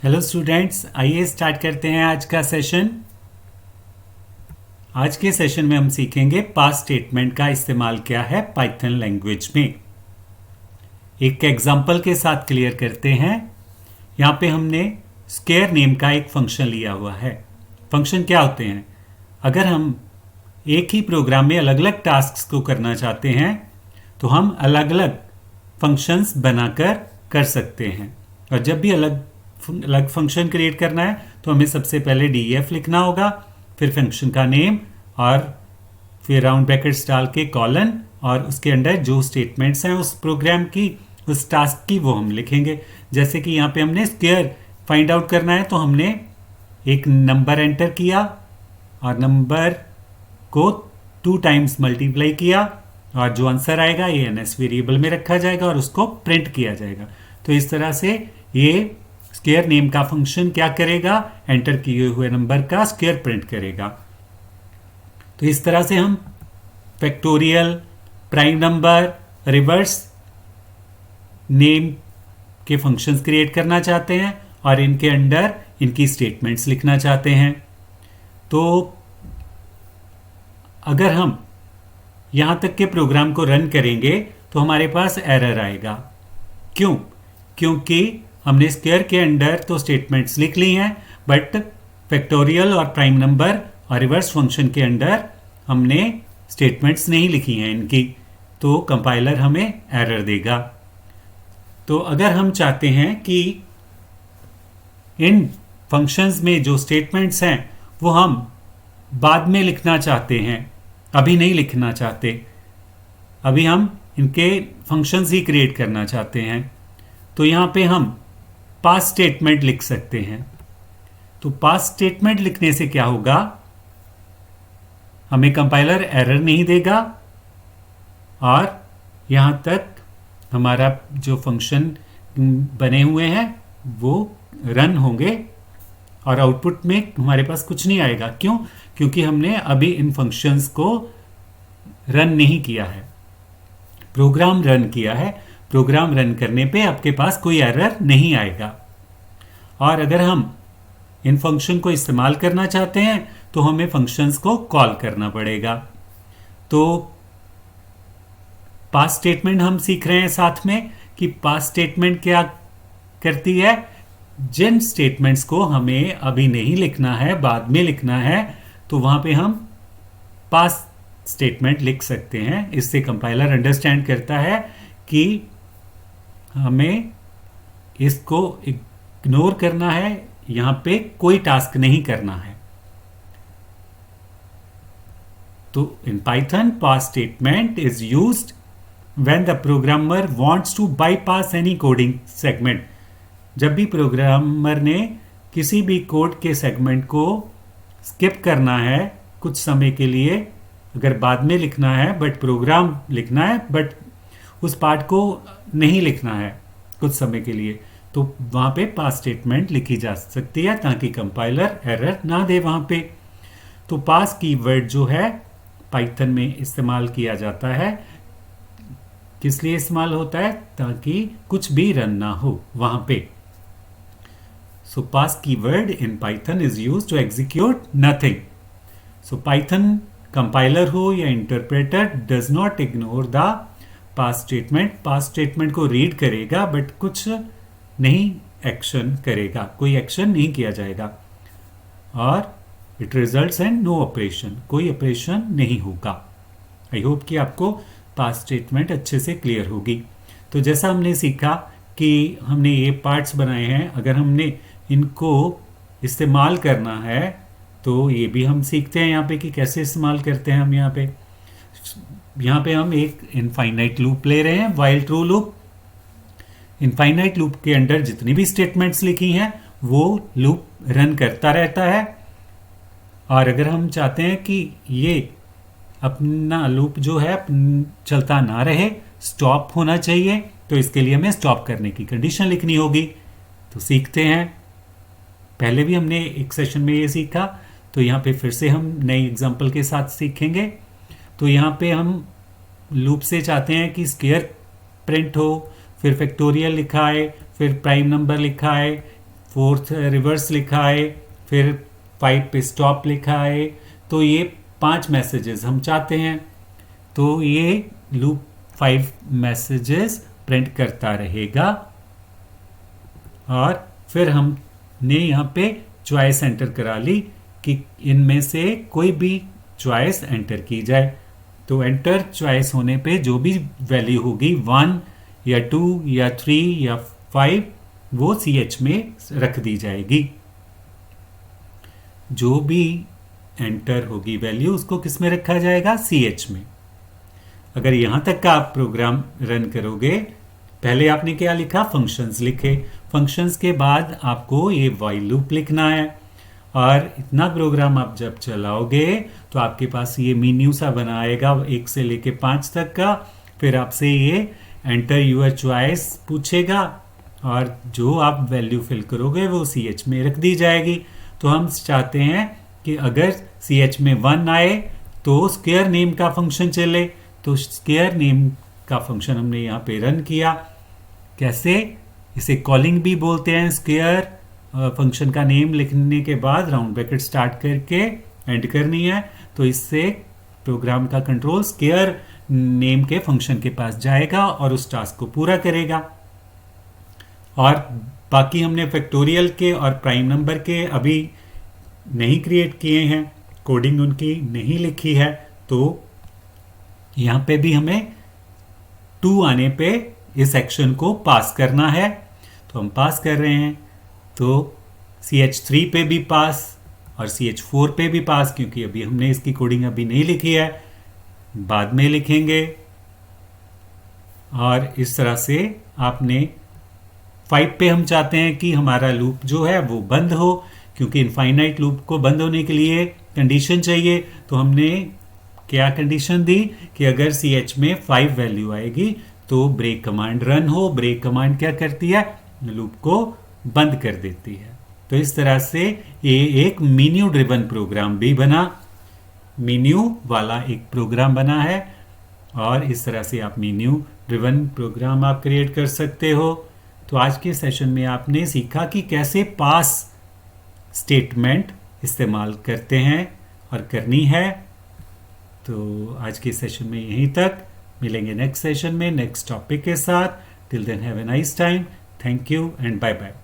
Hello students, आइए start करते हैं आज का सेशन। आज के सेशन में हम सीखेंगे पास्ट स्टेटमेंट का इस्तेमाल क्या है पाइथन लैंग्वेज में। एक एग्जांपल के साथ क्लियर करते हैं। यहाँ पे हमने स्क्वायर नेम का एक फंक्शन लिया हुआ है। फंक्शन क्या होते हैं? अगर हम एक ही प्रोग्राम में अलग अलग टास्क्स को करना चाहते हैं तो हम अलग अलग फंक्शंस बनाकर कर सकते हैं। और जब भी अलग अलग फंक्शन क्रिएट करना है तो हमें सबसे पहले डीईएफ लिखना होगा, फिर फंक्शन का नेम और फिर राउंड ब्रैकेट्स डाल के कॉलन, और उसके अंदर जो स्टेटमेंट्स हैं उस प्रोग्राम की, उस टास्क की, वो हम लिखेंगे। जैसे कि यहाँ पे हमने स्क्वायर फाइंड आउट करना है तो हमने एक नंबर एंटर किया और नंबर को 2 टाइम्स मल्टीप्लाई किया और जो आंसर आएगा ये एनएस वेरिएबल में रखा जाएगा और उसको प्रिंट किया जाएगा। तो इस तरह से ये स्क्वायर नेम का फंक्शन क्या करेगा, एंटर किए हुए नंबर का स्क्वायर प्रिंट करेगा। तो इस तरह से हम factorial, prime number, reverse name के फंक्शंस क्रिएट करना चाहते हैं और इनके अंदर इनकी स्टेटमेंट्स लिखना चाहते हैं। तो अगर हम यहां तक के प्रोग्राम को रन करेंगे तो हमारे पास एरर आएगा। क्यों? क्योंकि हमने स्क्वायर के अंदर तो स्टेटमेंट्स लिख ली हैं, बट फैक्टोरियल और प्राइम नंबर और रिवर्स फंक्शन के अंदर हमने स्टेटमेंट्स नहीं लिखी हैं इनकी, तो कंपाइलर हमें एरर देगा। तो अगर हम चाहते हैं कि इन फंक्शंस में जो स्टेटमेंट्स हैं वो हम बाद में लिखना चाहते हैं, अभी नहीं लिखना चाहते, अभी हम इनके फंक्शंस ही क्रिएट करना चाहते हैं, तो यहाँ पे हम पास्ट स्टेटमेंट लिख सकते हैं। तो पास्ट स्टेटमेंट लिखने से क्या होगा, हमें कंपाइलर एरर नहीं देगा और यहां तक हमारा जो फंक्शन बने हुए हैं वो रन होंगे और आउटपुट में हमारे पास कुछ नहीं आएगा। क्यों? क्योंकि हमने अभी इन फंक्शंस को रन नहीं किया है, प्रोग्राम रन किया है। प्रोग्राम रन करने पे आपके पास कोई एरर नहीं आएगा। और अगर हम इन फंक्शन को इस्तेमाल करना चाहते हैं तो हमें फंक्शंस को कॉल करना पड़ेगा। तो पास्ट स्टेटमेंट हम सीख रहे हैं साथ में कि पास्ट स्टेटमेंट क्या करती है। जिन स्टेटमेंट्स को हमें अभी नहीं लिखना है, बाद में लिखना है, तो वहां पे हम पास्ट स्टेटमेंट लिख सकते हैं। इससे कंपाइलर अंडरस्टैंड करता है कि हमें इसको इग्नोर करना है, यहां पे कोई टास्क नहीं करना है। तो in Python pass statement is used when the programmer wants to bypass any coding segment. जब भी प्रोग्रामर ने किसी भी कोड के सेगमेंट को स्किप करना है कुछ समय के लिए, अगर बाद में लिखना है बट प्रोग्राम लिखना है, बट उस पार्ट को नहीं लिखना है कुछ समय के लिए, तो वहां पे पास्ट स्टेटमेंट लिखी जा सकती है ताकि कंपाइलर एरर ना दे वहां पे। तो पास कीवर्ड जो है पाइथन में इस्तेमाल किया जाता है, किस लिए इस्तेमाल होता है? ताकि कुछ भी रन ना हो वहां पे। So pass keyword in Python is used to execute nothing. So Python compiler हो या interpreter does not ignore the pass statement. Pass statement को रीड करेगा बट कुछ नहीं एक्शन करेगा, कोई एक्शन नहीं किया जाएगा। और it results in no operation, कोई ऑपरेशन नहीं होगा। आई होप कि आपको पास्ट स्टेटमेंट अच्छे से क्लियर होगी। तो जैसा हमने सीखा कि हमने ये पार्ट्स बनाए हैं, अगर हमने इनको इस्तेमाल करना है तो ये भी हम सीखते हैं यहाँ पे कि कैसे इस्तेमाल करते हैं हम। यहाँ पे हम एक इनफाइनाइट लूप ले रहे हैं, while true loop. Infinite loop के अंदर जितनी भी स्टेटमेंट्स लिखी हैं वो लूप रन करता रहता है। और अगर हम चाहते हैं कि ये अपना लूप जो है चलता ना रहे, स्टॉप होना चाहिए, तो इसके लिए हमें स्टॉप करने की कंडीशन लिखनी होगी। तो सीखते हैं। पहले भी हमने एक सेशन में ये सीखा, तो यहाँ पे फिर से हम नई एग्जांपल के साथ सीखेंगे। तो यहाँ पे हम लूप से चाहते हैं कि स्क्वायर प्रिंट हो, फिर फैक्टोरियल लिखा है, फिर प्राइम नंबर लिखा है, 4th रिवर्स लिखा है, फिर 5 पे स्टॉप लिखा है। तो ये 5 मैसेजेस हम चाहते हैं, तो ये लूप 5 मैसेजेस प्रिंट करता रहेगा। और फिर हमने यहाँ पे चॉइस एंटर करा ली कि इनमें से कोई भी चॉइस एंटर की जाए। तो एंटर चॉइस होने पे जो भी वैल्यू होगी 1 या 2 या 3 या 5 वो CH में रख दी जाएगी। जो भी एंटर होगी वैल्यू उसको किस में रखा जाएगा, CH में। अगर यहाँ तक का आप प्रोग्राम रन करोगे, पहले आपने क्या लिखा, फंक्शंस लिखे। फंक्शंस के बाद आपको ये व्हाइल लूप लिखना है। और इतना प्रोग्राम आप जब चलाओगे तो आपके पास ये मेन्यू सा बना आएगा 1 से लेके 5 तक का। फिर आपसे ये एंटर यूर चॉइस पूछेगा और जो आप वैल्यू फिल करोगे वो CH में रख दी जाएगी। तो हम चाहते हैं कि अगर CH में 1 आए तो स्क्वायर नेम का फंक्शन चले। तो स्क्वायर नेम का फंक्शन हमने यहाँ पे रन किया। कैसे, इसे कॉलिंग भी बोलते हैं। स्क्वायर फंक्शन का नेम लिखने के बाद राउंड ब्रैकेट स्टार्ट करके एंड करनी है। तो इससे प्रोग्राम का कंट्रोल स्क्वायर नेम के फंक्शन के पास जाएगा और उस टास्क को पूरा करेगा। और बाकी हमने फैक्टोरियल के और प्राइम नंबर के अभी नहीं क्रिएट किए हैं, कोडिंग उनकी नहीं लिखी है। तो यहाँ पे भी हमें 2 आने पे इस एक्शन को पास करना है। तो हम पास कर रहे हैं। तो CH3 पे भी पास और CH4 पे भी पास, क्योंकि अभी हमने इसकी कोडिंग अभी नहीं लिखी है, बाद में लिखेंगे। और इस तरह से आपने 5 पे हम चाहते हैं कि हमारा लूप जो है वो बंद हो, क्योंकि इनफाइनाइट लूप को बंद होने के लिए कंडीशन चाहिए। तो हमने क्या कंडीशन दी कि अगर CH में 5 वैल्यू आएगी तो ब्रेक कमांड रन हो। ब्रेक कमांड क्या करती है, लूप को बंद कर देती है। तो इस तरह से ये एक मेन्यू ड्रिवन प्रोग्राम भी बना, मेन्यू वाला एक प्रोग्राम बना है। और इस तरह से आप मेन्यू ड्रिवन प्रोग्राम आप क्रिएट कर सकते हो। तो आज के सेशन में आपने सीखा कि कैसे पास स्टेटमेंट इस्तेमाल करते हैं और करनी है। तो आज के सेशन में यहीं तक, मिलेंगे नेक्स्ट सेशन में नेक्स्ट टॉपिक के साथ। Till then have a nice time. Thank you and bye bye.